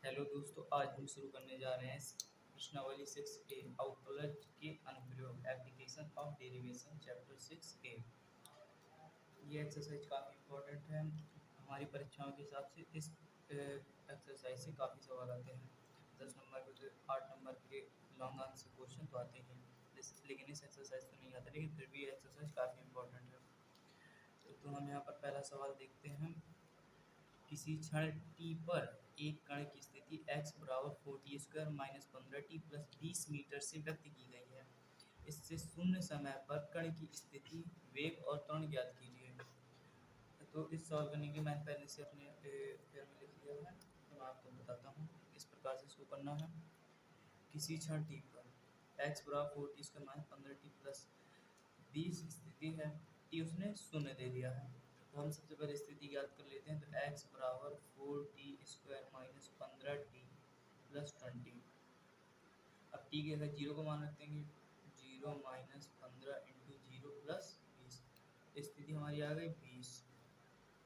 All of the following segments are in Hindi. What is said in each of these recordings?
हेलो दोस्तों, आज हम शुरू करने जा रहे हैं प्रश्नावली 6A अवकलज के अनुप्रयोग application of derivation chapter 6A। ये एक्सरसाइज काफ़ी इम्पोर्टेंट है। हमारी परीक्षाओं के हिसाब से इस एक्सरसाइज से काफ़ी सवाल आते हैं। 10 नंबर के 8 नंबर के लॉन्ग आंसर क्वेश्चन तो आते हैं, लेकिन इस एक्सरसाइज तो नहीं आता, लेकिन फिर भी ये एक्सरसाइज काफ़ी इम्पोर्टेंट है। तो हम यहाँ पर पहला सवाल देखते हैं। किसी क्षण t पर एक कण की स्थिति x बराबर 4t² minus 15t plus 20 metre से व्यक्त की गई है। इससे शून्य समय पर कण की स्थिति, वेग और त्वरण ज्ञात कीजिए। तो इस सॉल्व करने के लिए मैंने पहले से अपने पेयर में लिख लिया है, तो मैं आपको बताता हूँ किस प्रकार से इसको करना है। किसी क्षण t पर x बराबर 4t² माइनस 15t प्लस 20 स्थिति है, t उसने शून्य दे दिया है। तो हम सबसे पहले स्थिति ज्ञात कर लेते हैं। तो x बराबर 4t² माइनस 15t प्लस 20। अब t के अगर 0 को मान रख देंगे, 0 माइनस 15 इंटू 0 प्लस 20। स्थिति हमारी आ गई 20।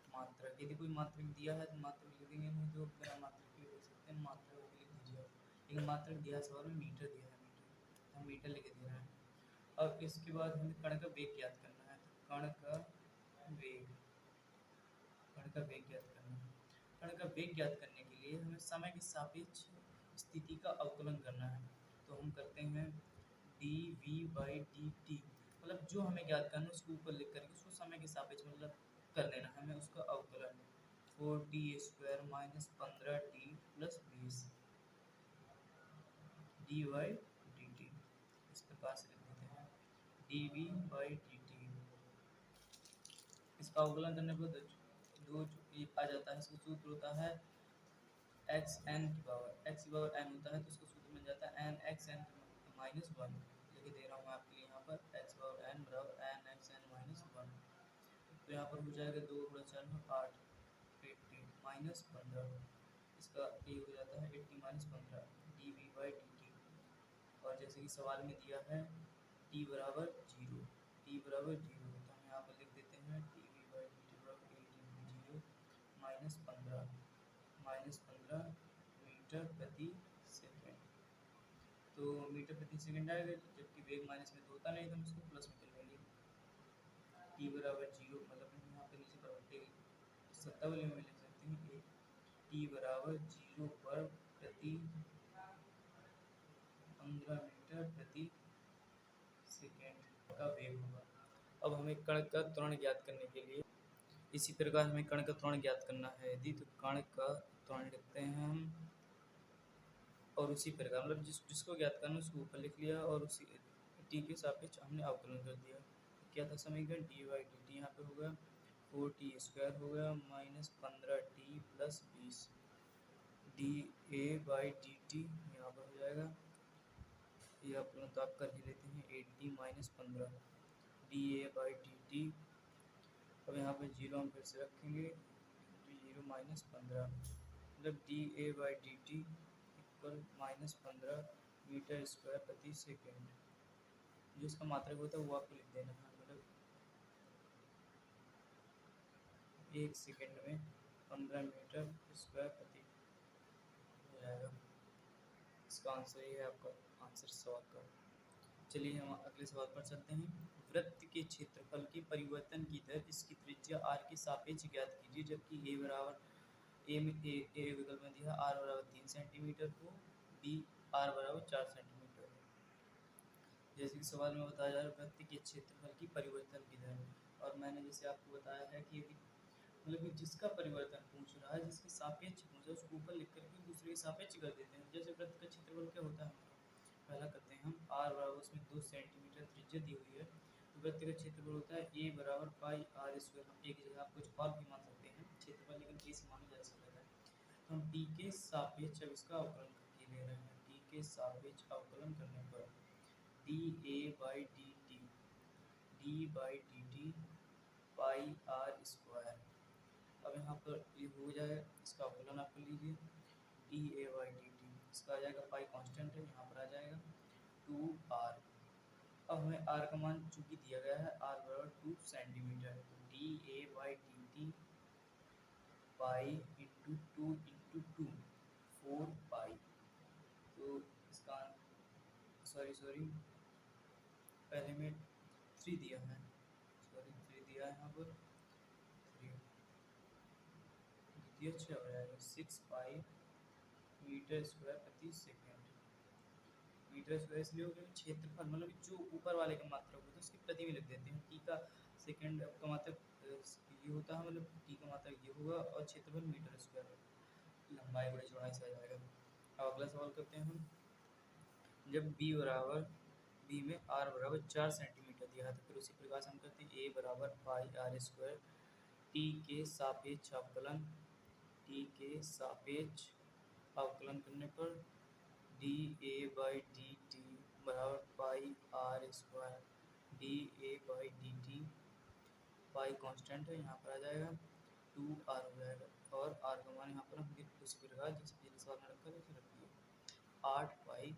मात्रक, यदि कोई मात्रक दिया है तो मात्रक लिख देंगे, नहीं तो बिना मात्रक के लिख सकते हैं, मात्रक भी लिख दीजिए। लेकिन मात्रक दिया है सवाल में, मीटर दिया है, मीटर हम मीटर लिख दे रहे हैं। अब इसके बाद हमें कण का वेग ज्ञात करना है। तो कण का वेग ज्ञात करना है। कण का वेग ज्ञात करने के लिए हमें समय के सापेक्ष स्थिति का अवकलन करना है। तो हम करते हैं dv/dt, मतलब जो हमें ज्ञात करना है उसको ऊपर लिख करके उसको समय के सापेक्ष मतलब कर लेना है हमें उसका अवकलन। 4t² minus 15t plus 20 dy/dt। इस प्रकार से लिख देते हैं dv/dt। इसका अवकलन करने पर दो आ जाता है। इसका सूत्र होता है xn की पावर n होता है, तो इसका सूत्र मिल जाता है n(xn) माइनस 1। लिख दे रहा हूँ मैं आपके लिए यहाँ पर x पावर n बराबर n(xn) माइनस 1। तो यहाँ पर हो जाएगा 2 × 4 8 80 माइनस 15। इसका ये हो जाता है 80 माइनस 15 dv/dt। और जैसे कि सवाल में दिया है t बराबर 0, तो हम यहाँ पर लिख देते हैं dv/dt बराबर 80 माइनस 15 मीटर प्रति सेकेंड। तो मीटर प्रति सेकेंड आएगा, जबकि वेग माइनस में तो होता नहीं, तो हम इसको प्लस में कर लेंगे। t बराबर 0, मतलब हम यहाँ पे नीचे पर शब्दावली में लिख सकते हैं t बराबर 0 पर प्रति 15 मीटर प्रति सेकेंड का वेग होगा। अब हमें कण का त्वरण ज्ञात करने के लिए इसी प्रकार हमें कण का त्वरण ज्ञात करना है। यदि तो कण का त्वरण लिखते हैं हम, और उसी प्रकार मतलब जिसको ज्ञात करना उसको ऊपर लिख लिया और उसी t के सापेक्ष हमने अवकलन कर दिया। क्या था समीकरण dy/dt, यहाँ पे हो गया 4t² हो गया माइनस 15t प्लस 20 da/dt यहाँ पर हो जाएगा। ये अवकलन तो आप कर ही लेते हैं 80 माइनस 15 da/dt। अब यहाँ पे 0 हम फिर से रखेंगे, 0 माइनस 15 मतलब da/dt equal minus 15 metre square प्रति सेकेंड। जो इसका मात्रक होता है वो आपको लिख देना है, मतलब 1 सेकेंड में 15 मीटर स्क्वायर प्रति हो जाएगा। इसका आंसर ये है आपका आंसर सवाल का। चलिए हम अगले सवाल पर चलते हैं। वृत्त के क्षेत्रफल के परिवर्तन की दर इसकी त्रिज्या r के सापेक्ष ज्ञात कीजिए, जबकि a बराबर a विकल्प में दिया r बराबर 3 सेंटीमीटर को b r बराबर 4 सेंटीमीटर। जैसे कि सवाल में बताया जा रहा है वृत्त के क्षेत्रफल की परिवर्तन की दर, और मैंने जैसे आपको बताया है कि यदि मतलब कि जिसका परिवर्तन पूछ रहा है, जिसके सापेक्ष पूछ रहा है, उसको ऊपर लिख करके दूसरे के सापेक्ष कर देते हैं। जैसे वृत्त का क्षेत्रफल क्या होता है, पहला करते हैं हम r बराबर उसमें 2 सेंटीमीटर त्रिज्या दी हुई है, तो वृत्त का क्षेत्रफल होता है a बराबर पाई r²। हम एक जगह आप कुछ और भी मान सकते हैं क्षेत्रफल, लेकिन a से माना जा सकता है। तो हम t के सापेक्ष अब इसका अवकलन करके ले रहे हैं। t के सापेक्ष अवकलन करने पर d/dt पाई r²। अब यहाँ पर ये हो जाए, इसका अवकलन आप कर लीजिए da/dt। इसका आ जाएगा पाई कांस्टेंट है, यहाँ पर आ जाएगा 2r। अब हमें r का मान चूंकि दिया गया है r बराबर 2 सेंटीमीटर, तो da/dt pi into 2 into 2 sorry पहले में 3 दिया है, सॉरी 3 दिया है यहाँ पर 3 द्वितीय 6 हो जाएगा 6 पाई मीटर स्क्वायर प्रति सेकेंड। मीटर स्क्वायर इसलिए हो गया क्षेत्रफल मतलब जो ऊपर वाले का मात्रक होता है उसकी प्रति में लिख देते हैं। टी का सेकेंड का मात्रक ये होता है, मतलब टी का मात्रक ये होगा और क्षेत्रफल मीटर स्क्वायर, लंबाई बड़ी चौड़ाई से आ जाएगा। अब अगला सवाल करते हैं हम। जब बी में आर बराबर 4 सेंटीमीटर दिया है तो फिर उसी प्रकार से हम करते हैं ए बराबर पाई आर स्क्वायर टी के सापेक्ष अवकलन, टी के सापेक्ष अवकलन करने पर d A by D t बराबर pi r square D A by D T, pi constant है यहाँ पर आ जाएगा 2 आर हो जाएगा और आर का मान यहाँ पर हम उसी प्रकार जैसे पिछले सवाल में रखा वैसे रख दिया 8 पाई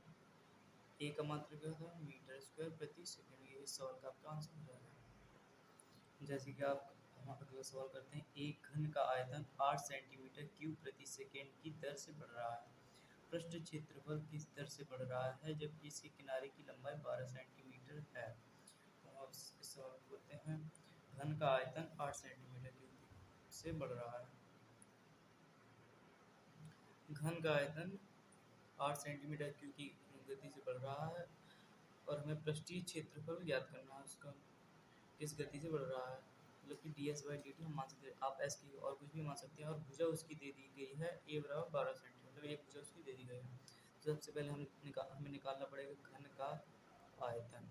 ए का मात्रक क्या था मीटर स्क्वायर प्रति सेकंड। ये इस सवाल का आपका आंसर हो जाएगा। जैसे कि आप हम अगला सवाल करते हैं। एक घन का आयतन 8 सेंटीमीटर क्यूब प्रति सेकंड की दर से बढ़ रहा है, पृष्ठ क्षेत्रफल किस दर से बढ़ रहा है जबकि इसके किनारे की लंबाई 12 सेंटीमीटर है। तो अब इस सवाल को करते हैं। घन का आयतन 8 सेंटीमीटर क्यूब से बढ़ रहा है, घन का आयतन 8 सेंटीमीटर क्यूब की गति से बढ़ रहा है और हमें पृष्ठीय क्षेत्रफल ज्ञात करना है उसका किस गति से बढ़ रहा है, मतलब कि D s by D T हम मान सकते हैं। आप एस की और कुछ भी मान सकते हैं और भुजा उसकी दे दी गई है ए बराबर 12 सेंटीमीटर, मतलब एक भुजा उसकी दे दी गई है। तो सबसे पहले हमें निकालना पड़ेगा घन का आयतन,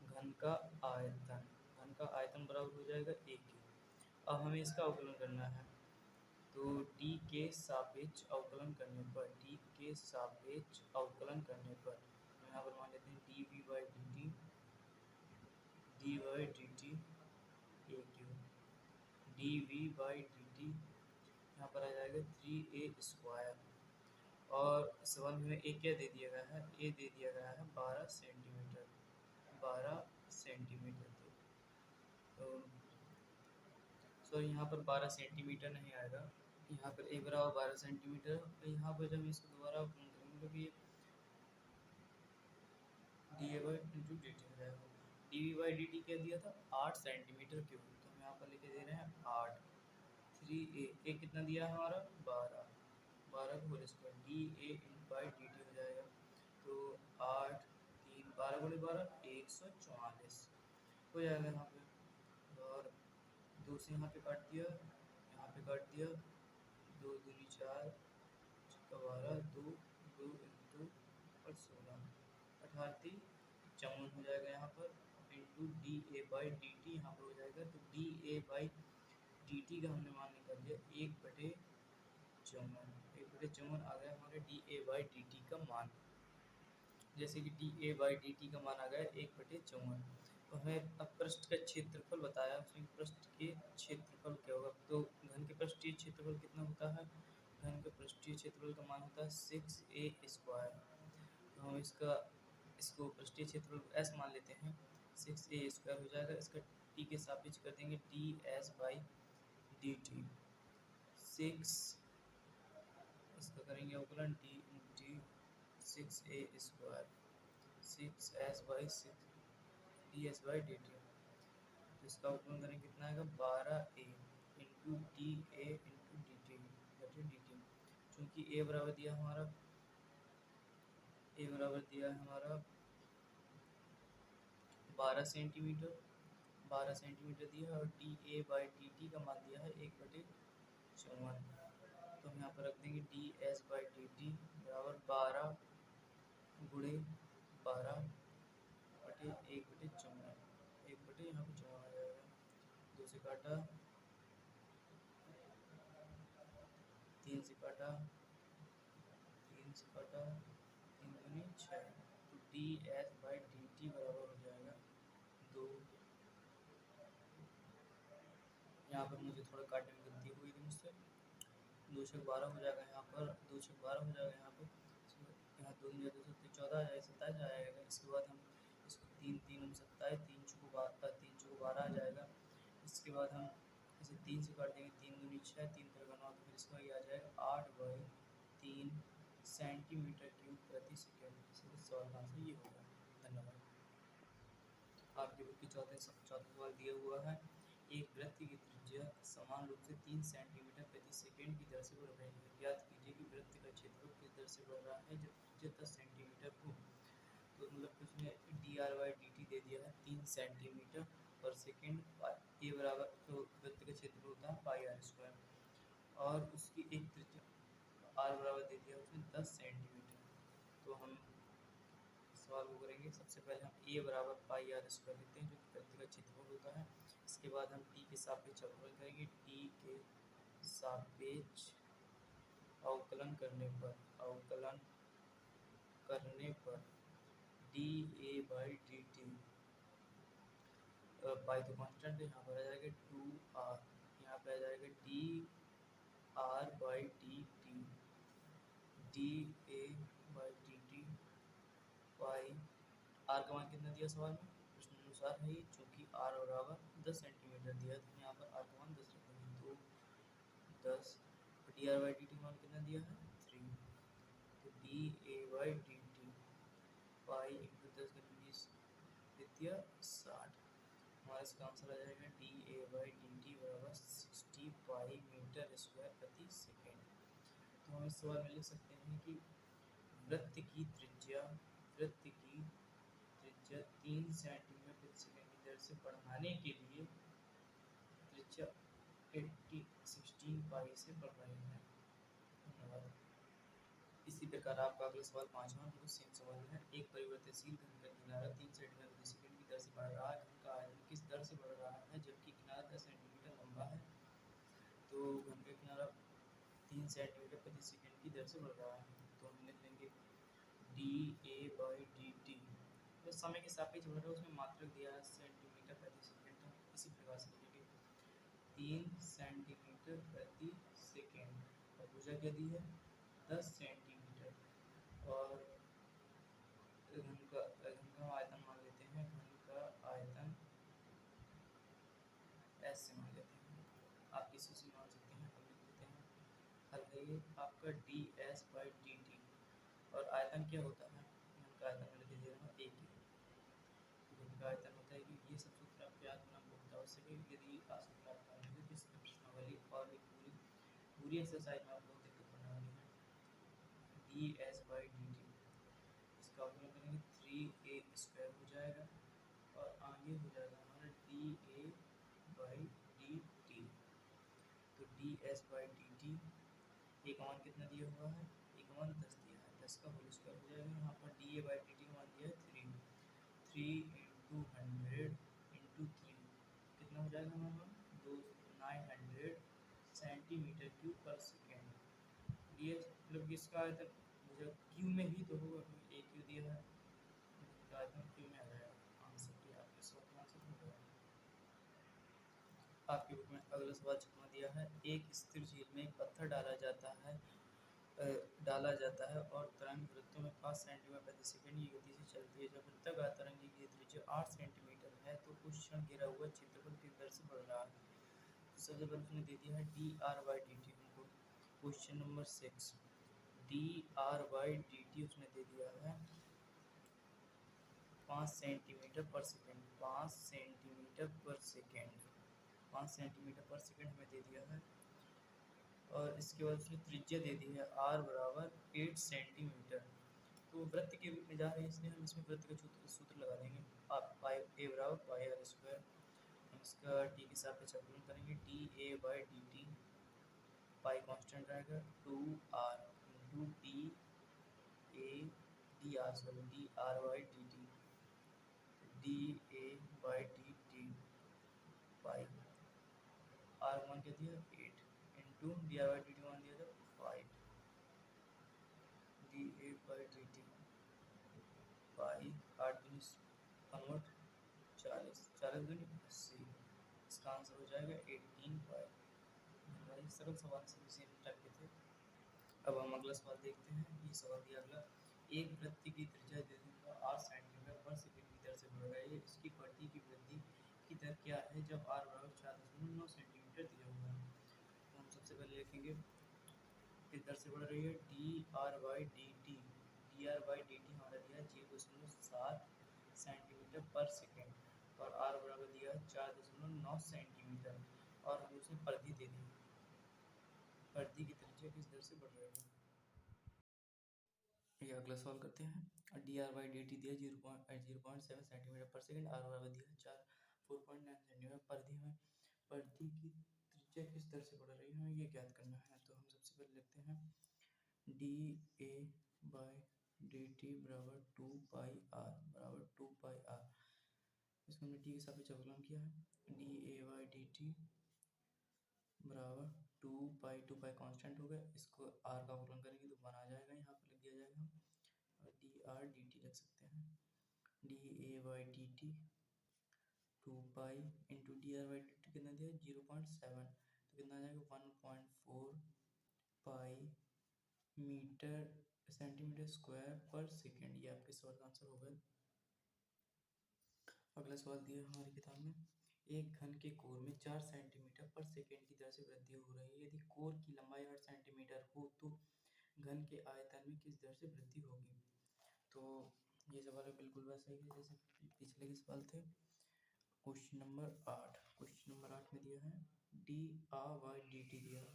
घन का आयतन, घन का आयतन बराबर हो जाएगा ए के। अब हमें इसका अवकलन करना है तो डी के सापेक्ष अवकलन करने पर, डी के सापेक्ष अवकलन करने पर यहाँ पर मान लेते हैं D V by D T, D by D T A Q, D V by D T यहाँ पर आ जाएगा 3a स्क्वायर और सवाल में ए क्या दे दिया गया है, ए दे दिया गया है 12 सेंटीमीटर, 12 सेंटीमीटर। तो सॉरी यहाँ पर 12 सेंटीमीटर नहीं आएगा, यहाँ पर ए बराबर 12 सेंटीमीटर। तो यहाँ पर जब इसको दोबारा करेंगे तो ये D A by into D T हो जाएगा। D V by D T क्या दिया था 8 सेंटीमीटर क्यूब, तो हम यहाँ पर लिखे दे रहे हैं 8 3a कितना दिया है हमारा 12, 12 का whole square D A by D T हो जाएगा। तो 8 3 12 गुणे 12 144 हो जाएगा यहाँ पे और 2 से यहाँ पे काट दिया, यहाँ पे काट दिया 2 दूनी 4 12 2 2 इंटू और 16 18 54 हो जाएगा यहाँ पर into d A by D T यहाँ पर हो जाएगा। तो D A by D T का हमने मान निकाल लिया 1/54, 1/54 आ गया हमारे D A by D T का मान। जैसे कि D A by D T का मान आ गया 1/54। तो हमें अब पृष्ठ का क्षेत्रफल बताया, उसमें पृष्ठ के क्षेत्रफल क्या होगा। तो घन के पृष्ठीय क्षेत्रफल कितना होता है, घन के पृष्ठीय क्षेत्रफल का मान होता है 6a स्क्वायर। तो हम इसको पृष्ठीय क्षेत्रफल s मान लेते हैं, 6a स्क्वायर हो जाएगा। इसका t के सापेक्ष कर देंगे D s by D T 6, इसका करेंगे अवकलन D D 6a square 6s by 6 D s by D T. इसका अवकलन करेंगे कितना आएगा 12a इंटू डी ए इंटू डी टी बटे डी टी। चूँकि ए बराबर दिया हमारा 12 सेंटीमीटर, 12 सेंटीमीटर दिया और D A by D T का मान दिया है 1/54। तो हम यहाँ पर रख देंगे D s by D t बराबर 12 गुणे 12 बटे 1/54, 1 बटे यहाँ पर 54 आ जाएगा। 2 से काटा 3 से काटा 3 से काटा 3 दूनी 6। तो d s by D t बराबर हो जाएगा 2। यहाँ पर मुझे थोड़ा काटने में गलती हुई थी मुझसे, 2 से 12 हो जाएगा यहाँ पर, 2 से 12 हो जाएगा यहाँ पर, यहाँ 2 2 से 14 आ जाएगा 27 आ जाएगा। इसके बाद हम इसको 3 3 27 3 चौको 12 आ जाएगा। इसके बाद हम इसे 3 से काट देंगे 3 दूनी 6 3 3 9, तो फिर इसका ये आ जाएगा 8/3 सेंटीमीटर क्यूब प्रति सेकेंड। इस सवाल का आंसर ये होगा। आपके बुक की चौथा सवाल दिया हुआ है। एक वृत्त की त्रिज्या समान रूप से 3 सेंटीमीटर प्रति सेकंड की दर से बढ़ रही है। ज्ञात कीजिए कि वृत्त का क्षेत्रफल किस दर से बढ़ रहा है जब त्रिज्या 10 सेंटीमीटर हो। तो मतलब उसने d are by D t दे दिया है 3 सेंटीमीटर पर सेकंड। ए बराबर तो वृत्त का क्षेत्रफल होता है पाई आर स्क्वायर और उसकी एक त्रिज्या आर बराबर दे दिया उसने 10 सेंटीमीटर। तो हम सवाल को करेंगे। सबसे पहले हम ए बराबर पाई आर स्क्वायर लेते हैं जो कि वृत्त का क्षेत्रफल होता है। इसके बाद हम टी के सापेक्ष अवकलन करेंगे। टी के सापेक्ष अवकलन करने पर d A by D T pi तो कांस्टेंट है, यहाँ पर आ जाएगा 2r, यहाँ पे आ जाएगा D are by D T, D A by D T pi. R का मान कितना दिया सवाल में, प्रश्न अनुसार है ये, चूँकि आर बराबर 10 सेंटीमीटर दिया है तो यहाँ पर आर का मान 10 रखेंगे, तो 10। D R by D T मान कितना दिया है 3, तो D A by D T pi into 10 का 20 द्वितीय 60। हमारा इसका आंसर आ जाएगा D A by D t बराबर 60 पाई मीटर स्क्वायर प्रति सेकेंड। तो हम इस सवाल में लिख सकते हैं कि वृत्त की त्रिज्या 3 सेंटीमीटर प्रति सेकेंड की दर से बढ़ाने के लिए त्रिज्या 16 पाई से बढ़ रही है। धन्यवाद। इसी प्रकार आपका अगला सवाल 5वां बिल्कुल सेम सवाल है। एक परिवर्तनशील घन का किनारा 3 सेंटीमीटर प्रति सेकंड की दर से बढ़ रहा है। घन का आयतन किस दर से बढ़ रहा है जबकि किनारा 10 सेंटीमीटर लंबा है। तो घन का किनारा 3 सेंटीमीटर प्रति सेकंड की दर से बढ़ रहा है, तो हम लिख लेंगे D A by D T. जो समय के सापेक्ष बढ़ रहा है उसमें मात्रक दिया है सेंटीमीटर प्रति सेकंड, तो इसी प्रकार से लिखेंगे 3 सेंटीमीटर प्रति सेकंड और भुजा क्या दी है 10 सेंटीमीटर और घन का आयतन मान लेते हैं। घन का आयतन एस से मान लेते हैं, आप किसी से मान सकते हैं। हम लिख देते हैं हल है ये आपका D s by D T और आयतन क्या होता है, घन का आयतन में लिख दे रहा हूँ एक ही। घन का आयतन होता है कि ये सब सूत्र आपको याद होना बहुत आवश्यक है। यदि आप सूत्र आप जानेंगे तो इसका प्रश्नावली और एक पूरी एक्सरसाइज में आपको दिक्कत होने वाली है। D s by D T इसका अवकलन करेंगे 3a स्क्वायर हो जाएगा और आगे हो जाएगा हमारा d A by D t. तो d s by D T a का मान कितना दिया हुआ है, ए का मान 10 दिया है, 10 का होल स्क्वायर हो जाएगा। यहाँ पर d A by D T का मान दिया है 3 इंटू 100 इंटू 3 कितना हो जाएगा हमारा 900 सेंटीमीटर क्यूब पर सेकेंड। ये मतलब इसका आयतन मुझे क्यू में ही तो होगा, ए क्यू दिया है, आयतन क्यू में आ जाएगा। आंसर किया आपके सवाल का आंसर हो गया। आपके बुक में अगला सवाल छठवां दिया है। एक स्थिर झील में एक पत्थर डाला जाता है और तरंग वृत्तों में 5 सेंटीमीटर प्रति सेकंड की गति से चलती है। जब वृत्ताकार तरंग की त्रिज्या 8 सेंटीमीटर है तो उस क्षण घिरा हुआ क्षेत्रफल किस दर से बढ़ रहा है। तो सबसे पहले उसने दे दिया है d are by D t. हमको question number 6 d are by D t उसने दे दिया है 5 centimetre per second, 5 centimetre per second, 5 centimetre per second हमें दे दिया है और इसके बाद उसने त्रिज्या दे दी है आर बराबर 8 सेंटीमीटर। तो वृत्त के रूप में जा रहे हैं इसलिए हम इसमें वृत्त का सूत्र लगा देंगे। आप पाई ए बराबर पाई आर स्क्वायर, हम इसका टी के सापेक्ष अवकलन करेंगे d A by D T, pi constant रहेगा 2r into d a d r sorry d are by D T, D A by D T pi r मान क्या दिया 8 into d are by D T मान दिया था 5, d A by D T pi 8 दूनी कन्वर्ट 40, 40 दूनी 80, इसका आंसर हो जाएगा 18 पाई। भाई सरल सवाल से सेम टाइप के थे। अब हम अगला सवाल देखते हैं। ये सवाल दिया अगला, एक वृत्त की त्रिज्या 8 सेंटीमीटर पर सेकंड की दर से बढ़ रही है, इसकी बढ़ती की वृद्धि की दर क्या है जब r बराबर 4.9 सेंटीमीटर दिया हुआ है। तो हम सबसे पहले लिखेंगे किस दर से बढ़ रही है d are by D T. D R by D T हमारा दिया 0.7 सेंटीमीटर पर सेकेंड और आर बराबर दिया है 4.9 सेंटीमीटर और हमें उसने परिधि दे दी। परिधि की त्रिज्या किस दर से बढ़ रही है। ये अगला सवाल करते हैं। D R by D T दिया 0.7 सेंटीमीटर पर सेकेंड, आर बराबर दिया 4.9 सेंटीमीटर। परिधि में परिधि की त्रिज्या किस दर से बढ़ रही है, ये ज्ञात करना है। तो हम सबसे पहले लिखते हैं d A by D t बराबर 2 पाई आर। इसको हमने टी के सापेक्ष अवकलन किया है। D A by D t बराबर 2 पाई कांस्टेंट हो गया, इसको आर का अवकलन करेंगे तो 1 आ जाएगा, यहाँ पर लिख दिया जाएगा। और डी आर डी टी लिख सकते हैं। D A by D T 2 pi into d are by D T कितना दिया 0.7, तो कितना आ जाएगा 1.4 पाई मीटर सेंटीमीटर स्क्वायर पर सेकेंड। ये आपके सवाल का आंसर होगा। अगला सवाल दिया हमारी किताब में। एक घन के कोर में 4 सेंटीमीटर पर सेकेंड की दर से वृद्धि हो रही है। यदि कोर की लंबाई 8 सेंटीमीटर हो तो घन के आयतन में किस दर से वृद्धि होगी। तो ये सवाल बिल्कुल वैसा ही है जैसे पिछले के सवाल थे। क्वेश्चन नंबर 8 में दिया है D A by D T दिया है।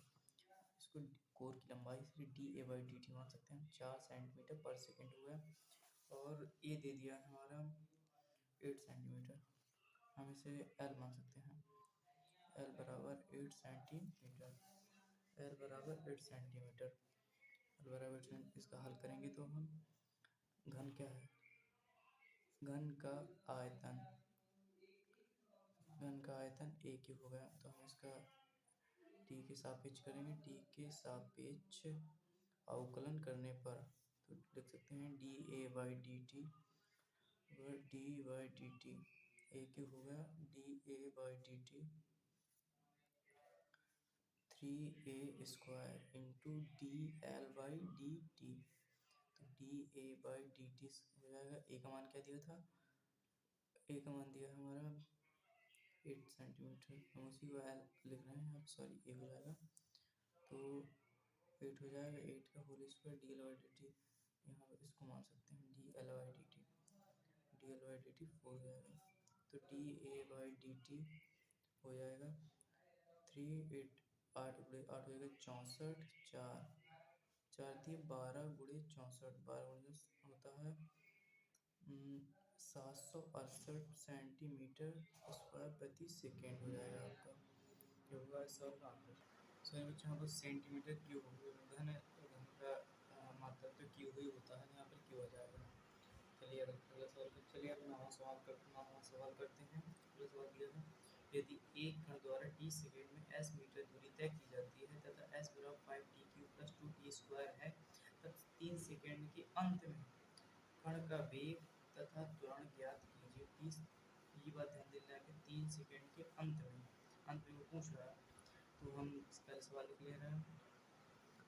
इसको कोर की लंबाई से D A by D T मान सकते हैं। 4 सेंटीमीटर पर सेकेंड हुआ और ए दे दिया है हमारा 8 सेंटीमीटर। हम इसे एल मान सकते हैं। एल बराबर 8 सेंटीमीटर। एल बराबर 8 सेंटीमीटर। एल बराबर 8 सेंटीमीटर। इसका हल करेंगे तो हम घन क्या है, घन का आयतन ए क्यूब हो गया। तो हम इसका टी के सापेक्ष करेंगे। टी के सापेक्ष अवकलन करने पर तो लिख सकते हैं d A by D T D by D T a cube हो गया। D A by D t 3a square into d L by D t. तो D A by D T हो जाएगा। ए का मान क्या दिया था, ए का मान दिया हमारा 8 सेंटीमीटर। हम उसी को एल लिख रहे हैं, सॉरी ए हो जाएगा। तो 8 हो जाएगा, 8 का whole square D L by D T. यहाँ पर इसको मान सकते हैं D L by D T. D L by D T 4 हो जाएगा। तो D A by D T हो जाएगा 3 8 गुड़े 8 हो जाएगा 64। 4 दिए 12 गुड़े 64, 12 गुड़े होता है 768 सेंटीमीटर स्क्वायर प्रति सेकेंड हो जाएगा आपका। ये होगा सर का आंसर। सर बच्चों यहाँ पर सेंटीमीटर क्यूब होगा, घन का मात्रा तो क्यूब ही होता है, यहाँ पर क्यूब आ जाएगा। चलिए अगला सवाल करते हैं। अगला सवाल दिया था यदि एक घन द्वारा t सेकेंड में s मीटर दूरी तय की जाती है तथा s बराबर 5t cube plus 2t square है तब 3 सेकेंड के अंत में कण का वेग तथा त्वरण ज्ञात कीजिए। ये बात ध्यान देना है कि 3 सेकेंड के अंत में वो पूछ रहा है। तो हम पहले सवाल लिख ले रहे हैं।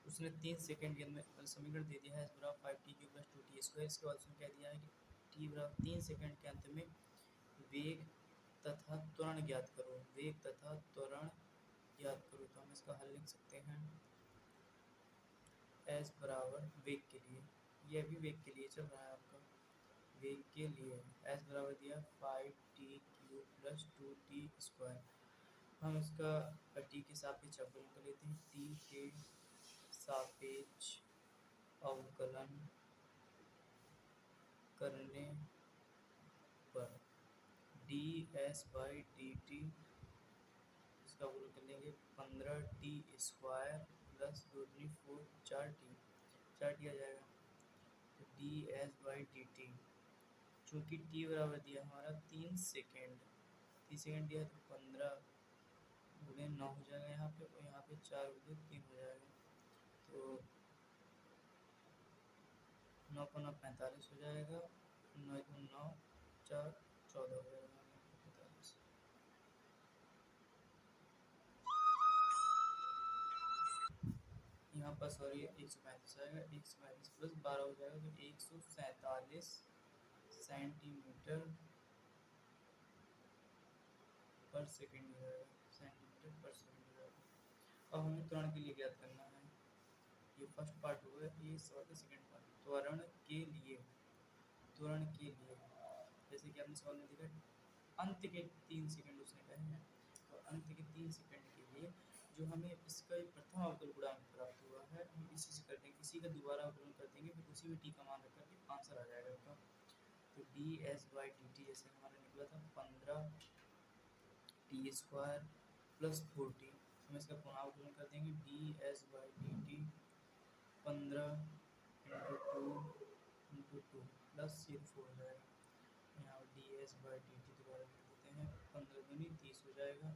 उसने 3 सेकेंड के अंदर समीकरण दे दिया है s बराबर 5t cube plus 2t square. इसके बाद उसने कह दिया है कि t बराबर 3 सेकेंड के अंत में वेग तथा त्वरण ज्ञात करो। वेग तथा त्वरण ज्ञात करो। तो हम इसका हल लिख सकते हैं s बराबर वेग के लिए, यह भी वेग के लिए चल रहा है आपका। वेग के लिए s बराबर दिया 5t cube plus 2t square. हम इसका t के सापेक्ष अवकलन कर लेते हैं। t के सापेक्ष अवकलन करने पर D s by D T इसका अवकलन कर लेंगे 15t स्क्वायर प्लस 2 3 4 4t आ जाएगा। तो d s by D T चूँकि t बराबर दिया हमारा 3 सेकेंड दिया तो 15 गुणे 9 हो जाएगा यहाँ पे, और यहाँ पे 4 गुणे 3 हो जाएगा। तो 9 को 9 45 हो जाएगा, 9 को 9 4 14 हो जाएगा 45। यहाँ पर सॉरी 135 आएगा, 135 प्लस 12 हो जाएगा तो 147 सेंटीमीटर पर सेकेंड हो जाएगा। सेंटीमीटर पर सेकेंड हो जाएगा। अब हमें त्वरण के लिए ज्ञात करना है। ये फर्स्ट पार्ट हो गया, ये सवाल का सेकेंड पार्ट। त्वरण के लिए जैसे कि आपने सवाल में देखा अंत के 3 सेकंड उसने कहे हैं, तो अंत के 3 सेकंड के लिए जो हमें इसका प्रथम अवकल गुणांक प्राप्त हुआ है, हम इसी से कर देंगे, इसी का दोबारा अवकलन कर देंगे, फिर उसी में टी का मान रख करके आंसर आ जाएगा आपका। तो d s by D T जैसे हमारा निकला था 15 टी स्क्वायर प्लस 40, हम इसका पुनः अवकलन कर देंगे, D s by D T 15 into two plus ये 4 हो जाएगा, यहाँ D s by D T दोबारा लिख देते हैं, 15 दूनी 30 हो जाएगा,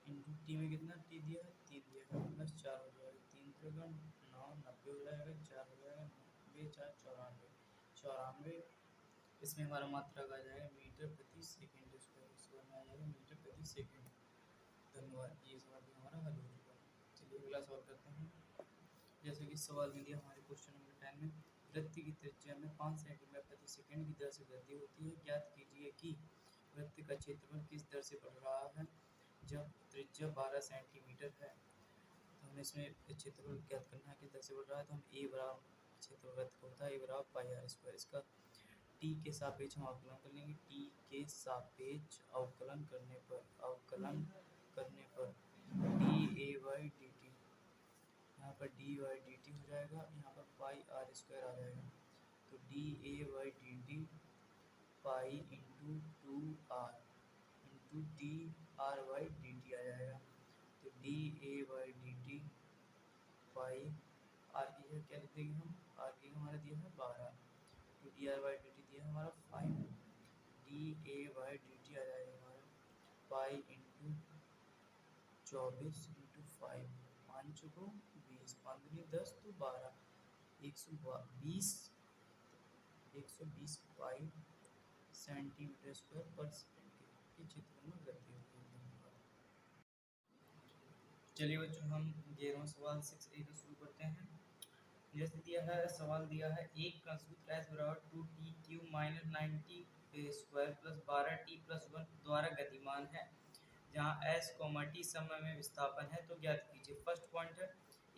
इंटू टी में कितना टी दिया है 3 दिया है, प्लस 4 हो जाएगा, 3 त्रिगुण 9 90 हो जाएगा, 4 हो जाएगा 90 4 94, इसमें हमारा मात्रक आ जाएगा मीटर प्रति सेकंड स्क्वायर, इस बार में आ जाएगा मीटर प्रति सेकंड। धन्यवाद, ये सवाल भी हमारा हल हो चुका है। चलिए अगला सवाल करते हैं। जैसे कि सवाल में दिया हमारे क्वेश्चन नंबर 10 में, वृत्त की त्रिज्या में 5 सेंटीमीटर प्रति सेकंड की दर से वृद्धि होती है, ज्ञात कीजिए कि वृत्त का क्षेत्रफल किस दर से बढ़ रहा है जब त्रिज्या 12 सेंटीमीटर है। तो हमें इसमें क्षेत्रफल ज्ञात करना है किस दर से बढ़ रहा है, तो हम ए बराबर क्षेत्रफल वृत्त होता है ए बराबर पाई आर स्क्वायर, इसका टी के सापेक्ष हम अवकलन कर लेंगे, टी के सापेक्ष अवकलन करने पर d A by D T, यहाँ पर डी बाई डी टी हो जाएगा, यहाँ पर पाई आर स्क्वायर आ जाएगा, तो D A by D T pi into 2r into d are by D t आ जाएगा, तो D A by D T pi r की जगह क्या लिख देंगे हम, आर की हमारा दिया है 12, तो d are by D T दिया हमारा 5, d A by D t आ जाएगा हमारा पाई इंटू 24 इंटू 5, 5 को 20, 5 दूनी 10 तो 12, 120 पाई सेंटीमीटर स्क्वायर पर सेकंड के क्षेत्र में वृद्धि होती है। चलिए बच्चों हम 11वां सवाल 6a का शुरू करते हैं। जैसे दिया है सवाल दिया है एक का सूत्र s बराबर 2t cube minus 90 square plus 12t plus 1 द्वारा गतिमान है, जहाँ s टी समय में विस्थापन है, तो ज्ञात कीजिए। फर्स्ट पॉइंट है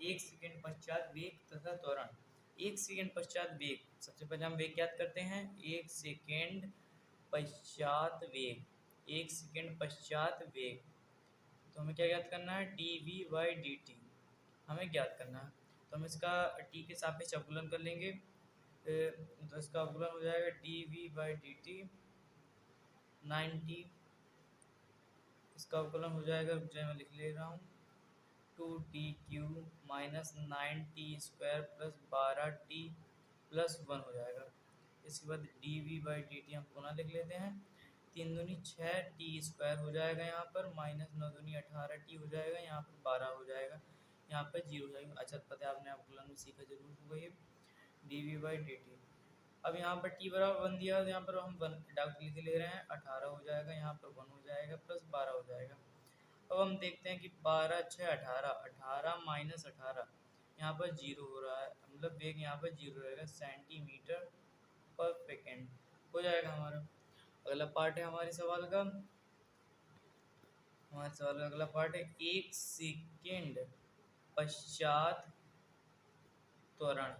1 सेकंड पश्चात वेग तथा त्वरण। 1 सेकंड पश्चात वेग, सबसे पहले हम वेग ज्ञात करते हैं, 1 सेकंड पश्चात वेग, 1 सेकंड पश्चात वेग, तो हमें क्या ज्ञात करना है, D V by D T हमें ज्ञात करना है, तो हम इसका टी के सापेक्ष अवकलन कर लेंगे, तो इसका अवकलन हो जाएगा D V by D T 90, इसका अवकलन हो जाएगा, जो मैं लिख ले रहा हूँ 2t cube minus 9t square plus 12t plus 1 हो जाएगा। इसके बाद D V by D T हम पुनः लिख लेते हैं, 3 दूनी 6t स्क्वायर हो जाएगा, यहाँ पर माइनस 9 दूनी 18t हो जाएगा, यहाँ पर 12 हो जाएगा, यहाँ पर 0 हो जाएगा। अच्छा पता है आपने अवकलन में सीखा जरूर होगा ये D V by D T. अब यहाँ पर t बराबर 1 दिया, तो यहाँ पर हम 1 डाउट लिख ले रहे हैं, 18 हो जाएगा, यहाँ पर 1 हो जाएगा प्लस 12 हो जाएगा। अब हम देखते हैं कि 12 6 18, 18 माइनस 18, यहाँ पर 0 हो रहा है, मतलब वेग यहाँ पर 0 रहेगा, सेंटीमीटर पर सेकेंड हो जाएगा हमारा। अगला पार्ट है हमारे सवाल का, अगला पार्ट है 1 सेकेंड पश्चात त्वरण।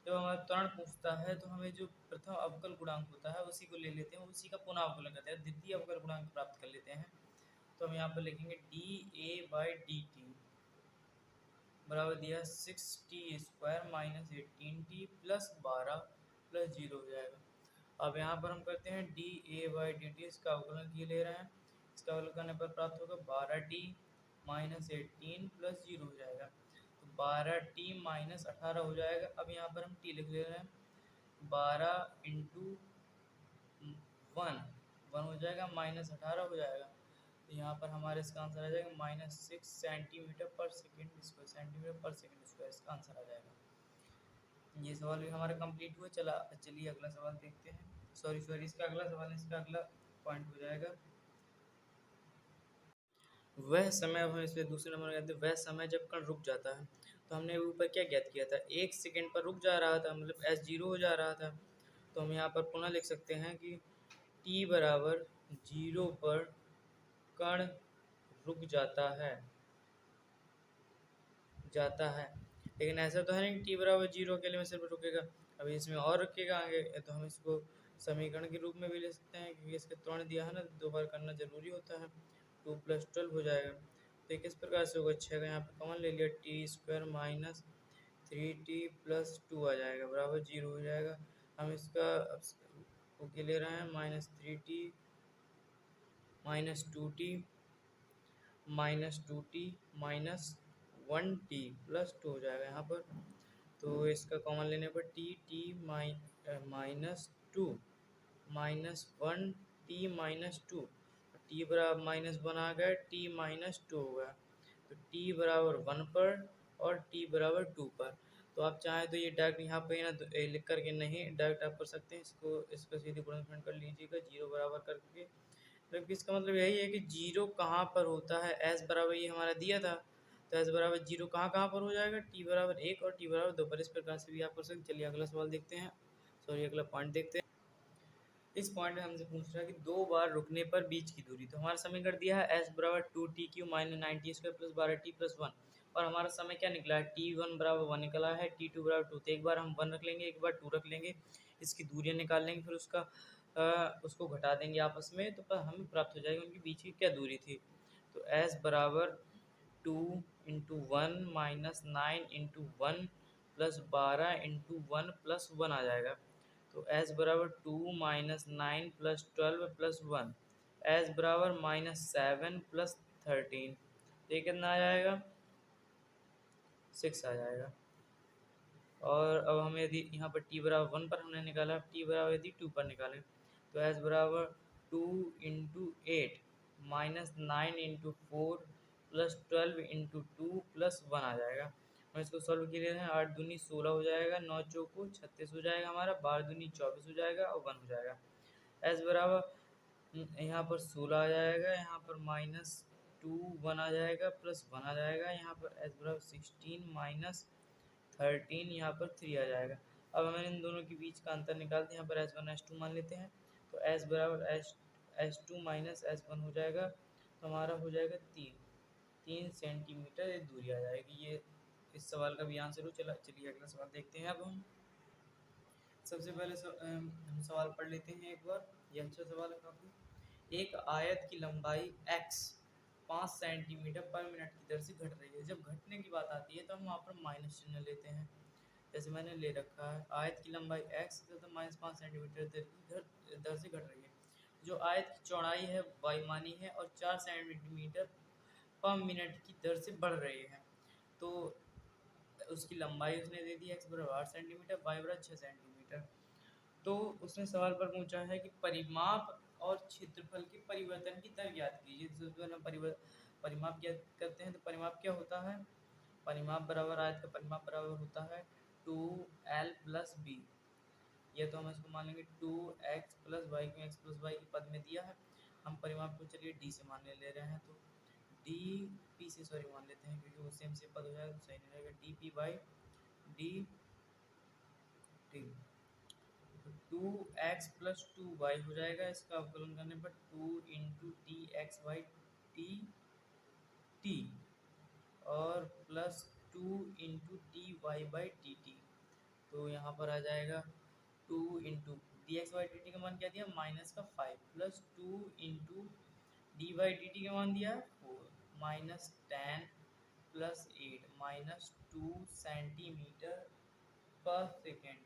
जब हमारा त्वरण पूछता है तो हमें जो प्रथम अवकल गुणांक होता है उसी को ले लेते हैं, उसी का पुनः अवकलन करते हैं, द्वितीय अवकल गुणांक प्राप्त कर लेते हैं। तो हम यहाँ पर लिखेंगे D A by D t बराबर दिया 6t square minus 18t plus 12 plus 0 हो जाएगा। अब यहाँ पर हम करते हैं d A by D T, इसका अवकलन किए ले रहे हैं, इसका अवकलन करने पर प्राप्त होगा 12t माइनस 18 प्लस 0 हो जाएगा, तो 12t माइनस 18 हो जाएगा। अब यहाँ पर हम t लिख ले रहे हैं, 12 इंटू 1 हो जाएगा, माइनस 18 हो जाएगा, तो यहाँ पर हमारे इसका आंसर आ जाएगा minus 6 centimetre per second square, centimetre per second square इसका आंसर आ जाएगा। ये सवाल भी हमारा कंप्लीट हुआ। चलिए अगला सवाल देखते हैं, सॉरी इसका अगला सवाल है, इसका अगला पॉइंट हो जाएगा वह समय। अब हम इसमें दूसरे नंबर कहते हैं वह समय जब कण रुक जाता है। तो हमने ऊपर क्या ज्ञात किया था, 1 सेकेंड पर रुक जा रहा था, मतलब s 0 हो जा रहा था, तो हम यहाँ पर पुनः लिख सकते हैं कि t बराबर 0 पर कण रुक जाता है, लेकिन ऐसा तो है नहीं t बराबर 0 के लिए में सिर्फ रुकेगा, अभी इसमें और रुकेगा आगे, तो हम इसको समीकरण के रूप में भी ले सकते हैं, क्योंकि इसके त्वरण दिया है ना, 2 बार करना जरूरी होता है। 2 + 12 हो जाएगा। तो ये किस प्रकार से होगा, 6 का यहाँ पे कॉमन ले लिया, t² माइनस 3t + 2 आ जाएगा बराबर 0 हो जाएगा। हम इसका ओके ले रहे हैं, -3t -2t -2t -1t + 2 हो जाएगा यहाँ पर। तो इसका कॉमन लेने पर t -2 -1t -2, t बराबर -1 आ गया, t -2 हो गया। तो t बराबर 1 पर और t बराबर 2 पर। तो आप चाहें तो ये डायरेक्ट यहाँ पे ना लिख करके नहीं, डायरेक्ट आप कर सकते हैं इसको सीधे गुणनखंड कर लीजिएगा 0 बराबर करके। तो इसका मतलब यही है कि 0 कहाँ पर होता है, s बराबर ये हमारा दिया था, तो s बराबर 0 कहाँ कहाँ पर हो जाएगा, t बराबर 1 और t बराबर 2 पर। इस प्रकार से भी आप कर सकते हैं। चलिए अगला सवाल देखते हैं, अगला पॉइंट देखते हैं। इस पॉइंट में हमसे पूछ रहा है कि 2 बार रुकने पर बीच की दूरी। तो हमारा समीकरण दिया है s बराबर 2t³ - 9t² + 12t + 1, और हमारा समय क्या निकला है, t1 बराबर 1 निकला है, t2 बराबर 2। तो एक बार हम 1 रख लेंगे, एक बार 2 रख लेंगे, इसकी दूरियां निकाल लेंगे, फिर उसको घटा देंगे आपस में, तो हमें प्राप्त हो जाएगी उनके बीच की क्या दूरी थी। तो s बराबर 2 × 1 - 9 × 1 + 12 × 1 + 1 आ जाएगा। तो s बराबर 2 - 9 + 12 + 1, s बराबर -7 + 13। तो ये कितना आ जाएगा, 6 आ जाएगा। और अब हम यदि यहाँ पर t बराबर 1 पर हमने निकाला, t बराबर यदि 2 पर निकालें, तो s बराबर 2 × 8 - 9 × 4 + 12 × 2 + 1 आ जाएगा। हम इसको सॉल्व के लिए हैं, 8 दूनी 16 हो जाएगा, 9 चौको 36 हो जाएगा हमारा, 12 दूनी 24 हो जाएगा और 1 हो जाएगा। s बराबर यहाँ पर 16 आ जाएगा, यहाँ पर -2 1 आ जाएगा, +1 आ जाएगा, यहाँ पर s बराबर 16 - 13, यहाँ पर 3 आ जाएगा। अब हमें इन दोनों के बीच का अंतर निकालते हैं, यहाँ पर s1 s2 मान लेते हैं। तो s बराबर s2 - s1 हो जाएगा, तो हमारा हो जाएगा 3 सेंटीमीटर ये दूरी आ जाएगी। ये इस सवाल का भी आंसर हो। चलिए अगला सवाल देखते हैं। अब हम सबसे पहले हम सवाल पढ़ लेते हैं एक बार, ये अच्छा सवाल है काफ़ी। एक आयत की लंबाई x 5 सेंटीमीटर पर मिनट की दर से घट रही है। जब घटने की बात आती है तो हम वहाँ पर माइनस चिन्ह लेते हैं, जैसे मैंने ले रखा है। आयत की लंबाई x तथा -5 सेंटीमीटर दर से घट रही है। जो आयत की चौड़ाई है वायुमानी है और 4 सेंटीमीटर पर मिनट की दर से बढ़ रही है। तो उसकी लंबाई उसने दे दी x बराबर 8 सेंटीमीटर, y बराबर 6 सेंटीमीटर। तो उसने सवाल पर पूछा है कि परिमाप और क्षेत्रफल के परिवर्तन की दर ज्ञात कीजिए। सबसे पहले हम परिमाप ज्ञात करते हैं। तो परिमाप क्या होता है, परिमाप बराबर आयत का परिमाप बराबर होता है 2l + b। ये तो हम इसको मान लेंगे 2x + y, को x + y के पद में दिया है। हम परिमाप को चलिए d से मान ले रहे हैं, तो d p से सॉरी मान लेते हैं, क्योंकि वो सेम से पद हो जाएगा तो सही नहीं रहेगा। dp/dt 2x + 2y हो जाएगा। इसका अवकलन करने पर 2 × dx/dt और +2 × dy/dt। तो यहाँ पर आ जाएगा 2 × dx/dt का मान क्या दिया, -5, +2 × dy/dt का मान दिया 4, -10 + 8 -2 सेंटीमीटर पर सेकेंड।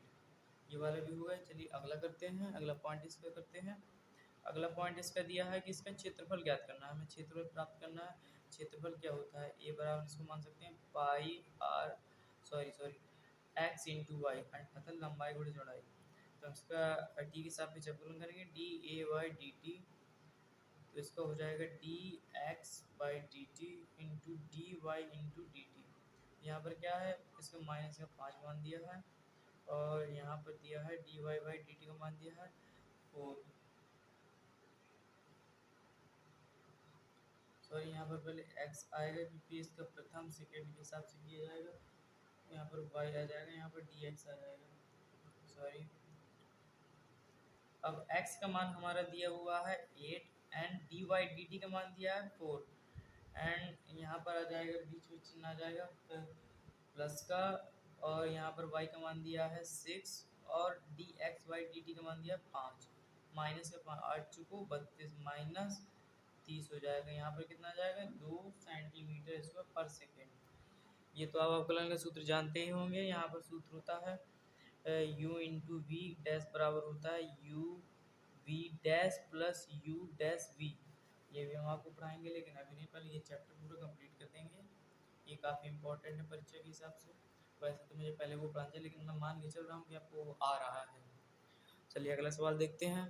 ये वाला भी हुआ है। चलिए अगला करते हैं, अगला पॉइंट इसका करते हैं। अगला पॉइंट इसका दिया है कि इसका क्षेत्रफल ज्ञात करना है, हमें क्षेत्रफल प्राप्त करना है। क्षेत्रफल क्या होता है, a बराबर इसको मान सकते हैं x × y, अर्थात लंबाई गुणे चौड़ाई। तो हम इसका t के सापेक्ष अवकलन करेंगे, dA/dt। तो इसका हो जाएगा dx/dt × dy/dt। यहाँ पर क्या है, इसका माइनस का 5 मान दिया है, और यहाँ पर दिया है dy/dt का मान दिया है 4। सॉरी, यहाँ पर पहले x आएगा, क्योंकि इसका प्रथम सेकेंड के हिसाब से किया जाएगा। यहाँ पर y आ जाएगा, यहाँ पर dx आ जाएगा, सॉरी। अब x का मान हमारा दिया हुआ है 8 एंड dy/dt का मान दिया है 4, एंड यहाँ पर आ जाएगा, बीच में चिन्ह आ जाएगा प्लस का, और यहाँ पर y का मान दिया है 6 और D X by D T का मान दिया 5, माइनस से 8 चुको 32 माइनस 30 हो जाएगा। यहाँ पर कितना आ जाएगा 2 सेंटीमीटर स्क्वायर पर सेकेंड। ये तो आप अवकलन का सूत्र जानते ही होंगे। यहाँ पर सूत्र होता है u इंटू वी डैश बराबर होता है u V dash plus u dash V. ये भी हम आपको पढ़ाएंगे, लेकिन अभी नहीं, पहले ये चैप्टर पूरा कंप्लीट कर देंगे। ये काफ़ी इंपॉर्टेंट है परीक्षा के हिसाब से। वैसे तो मुझे पहले वो पढ़ाना चाहिए, लेकिन मैं मान के चल रहा हूँ कि आपको आ रहा है। चलिए अगला सवाल देखते हैं।